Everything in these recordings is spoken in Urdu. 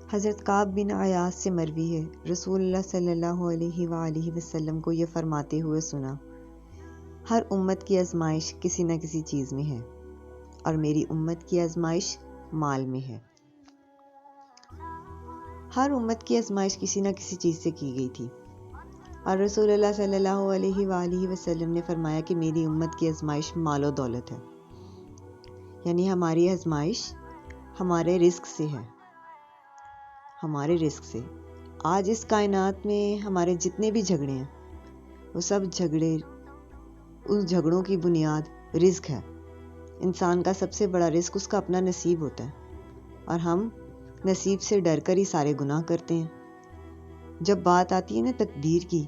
حضرت کعب بن عیاض سے مروی ہے، رسول اللہ صلی اللہ علیہ وآلہ وسلم کو یہ فرماتے ہوئے سنا، ہر امت کی آزمائش کسی نہ کسی چیز میں ہے اور میری امت کی آزمائش مال میں ہے۔ ہر امت کی آزمائش کسی نہ کسی چیز سے کی گئی تھی، اور رسول اللہ صلی اللہ علیہ وآلہ وسلم نے فرمایا کہ میری امت کی آزمائش مال و دولت ہے، یعنی ہماری آزمائش ہمارے رزق سے ہے، ہمارے رزق سے۔ آج اس کائنات میں ہمارے جتنے بھی جھگڑے ہیں وہ سب جھگڑے، اس جھگڑوں کی بنیاد رزق ہے۔ انسان کا سب سے بڑا رزق اس کا اپنا نصیب ہوتا ہے، اور ہم نصیب سے ڈر کر ہی سارے گناہ کرتے ہیں۔ جب بات آتی ہے نا تقدیر کی،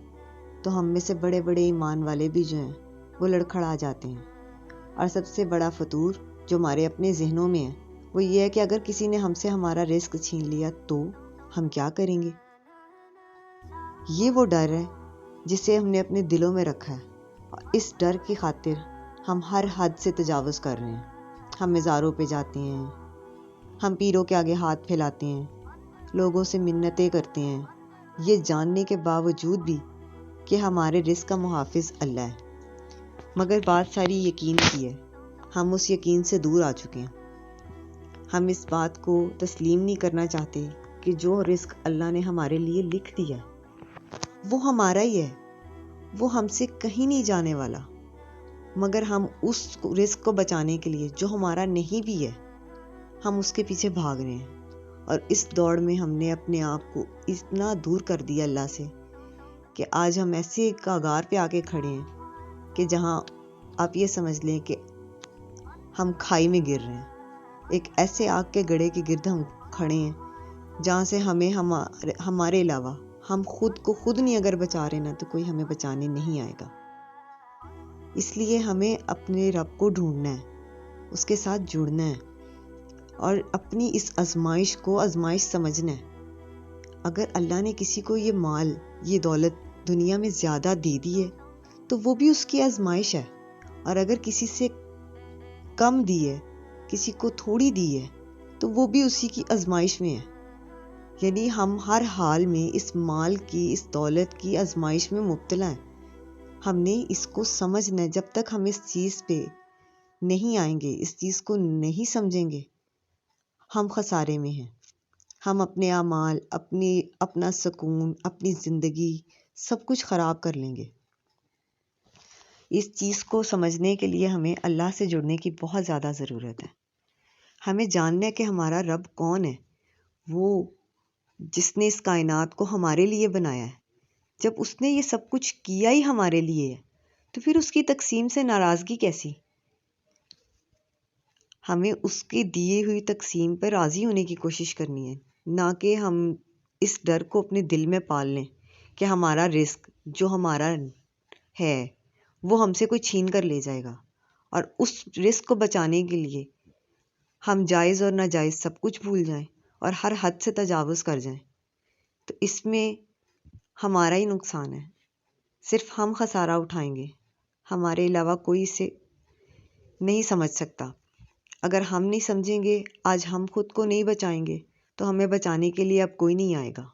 تو ہم میں سے بڑے بڑے ایمان والے بھی جو ہیں وہ لڑکھڑا جاتے ہیں، اور سب سے بڑا فطور جو ہمارے اپنے ذہنوں میں ہے وہ یہ ہے کہ اگر کسی نے ہم سے ہمارا رزق چھین لیا تو ہم کیا کریں گے۔ یہ وہ ڈر ہے جسے ہم نے اپنے دلوں میں رکھا ہے، اور اس ڈر کی خاطر ہم ہر حد سے تجاوز کر رہے ہیں۔ ہم مزاروں پہ جاتے ہیں، ہم پیروں کے آگے ہاتھ پھیلاتے ہیں، لوگوں سے منتیں کرتے ہیں، یہ جاننے کے باوجود بھی کہ ہمارے رزق کا محافظ اللہ ہے۔ مگر بات ساری یقین کی ہے، ہم اس یقین سے دور آ چکے ہیں۔ ہم اس بات کو تسلیم نہیں کرنا چاہتے کہ جو رزق اللہ نے ہمارے لیے لکھ دیا وہ ہمارا ہی ہے، وہ ہم سے کہیں نہیں جانے والا، مگر ہم اس رزق کو بچانے کے لیے جو ہمارا نہیں بھی ہے ہم اس کے پیچھے بھاگ رہے ہیں، اور اس دوڑ میں ہم نے اپنے آپ کو اتنا دور کر دیا اللہ سے کہ آج ہم ایسے کاغار پہ آ کے کھڑے ہیں کہ جہاں آپ یہ سمجھ لیں کہ ہم کھائی میں گر رہے ہیں، ایک ایسے آگ کے گڑھے کے گرد ہم کھڑے ہیں جہاں سے ہمیں ہمارے علاوہ ہم خود کو خود نہیں اگر بچا رہے نا تو کوئی ہمیں بچانے نہیں آئے گا۔ اس لیے ہمیں اپنے رب کو ڈھونڈنا ہے، اس کے ساتھ جڑنا ہے، اور اپنی اس آزمائش کو آزمائش سمجھنا ہے۔ اگر اللہ نے کسی کو یہ مال، یہ دولت دنیا میں زیادہ دے دی ہے تو وہ بھی اس کی آزمائش ہے، اور اگر کسی سے کم دی ہے، کسی کو تھوڑی دی ہے تو وہ بھی اسی کی آزمائش میں ہے۔ یعنی ہم ہر حال میں اس مال کی، اس دولت کی آزمائش میں مبتلا ہیں۔ ہم نے اس کو سمجھنا ہے، جب تک ہم اس چیز پہ نہیں آئیں گے، اس چیز کو نہیں سمجھیں گے، ہم خسارے میں ہیں۔ ہم اپنے اعمال، اپنا سکون، اپنی زندگی سب کچھ خراب کر لیں گے۔ اس چیز کو سمجھنے کے لیے ہمیں اللہ سے جڑنے کی بہت زیادہ ضرورت ہے۔ ہمیں جاننا ہے کہ ہمارا رب کون ہے، وہ جس نے اس کائنات کو ہمارے لیے بنایا ہے۔ جب اس نے یہ سب کچھ کیا ہی ہمارے لیے ہے تو پھر اس کی تقسیم سے ناراضگی کیسی؟ ہمیں اس کی دیے ہوئی تقسیم پر راضی ہونے کی کوشش کرنی ہے، نہ کہ ہم اس ڈر کو اپنے دل میں پال لیں کہ ہمارا رزق جو ہمارا ہے وہ ہم سے کوئی چھین کر لے جائے گا، اور اس رزق کو بچانے کے لیے ہم جائز اور ناجائز سب کچھ بھول جائیں اور ہر حد سے تجاوز کر جائیں، تو اس میں ہمارا ہی نقصان ہے۔ صرف ہم خسارہ اٹھائیں گے، ہمارے علاوہ کوئی اسے نہیں سمجھ سکتا۔ اگر ہم نہیں سمجھیں گے، آج ہم خود کو نہیں بچائیں گے تو ہمیں بچانے کے لیے اب کوئی نہیں آئے گا،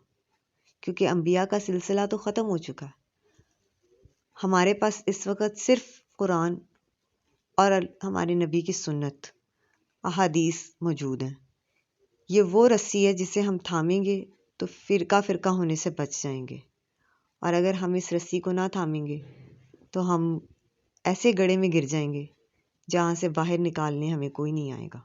کیونکہ انبیاء کا سلسلہ تو ختم ہو چکا ہے۔ ہمارے پاس اس وقت صرف قرآن اور ہمارے نبی کی سنت، احادیث موجود ہیں۔ یہ وہ رسی ہے جسے ہم تھامیں گے تو فرقہ فرقہ ہونے سے بچ جائیں گے، اور اگر ہم اس رسی کو نہ تھامیں گے تو ہم ایسے گڑھے میں گر جائیں گے جہاں سے باہر نکالنے ہمیں کوئی نہیں آئے گا۔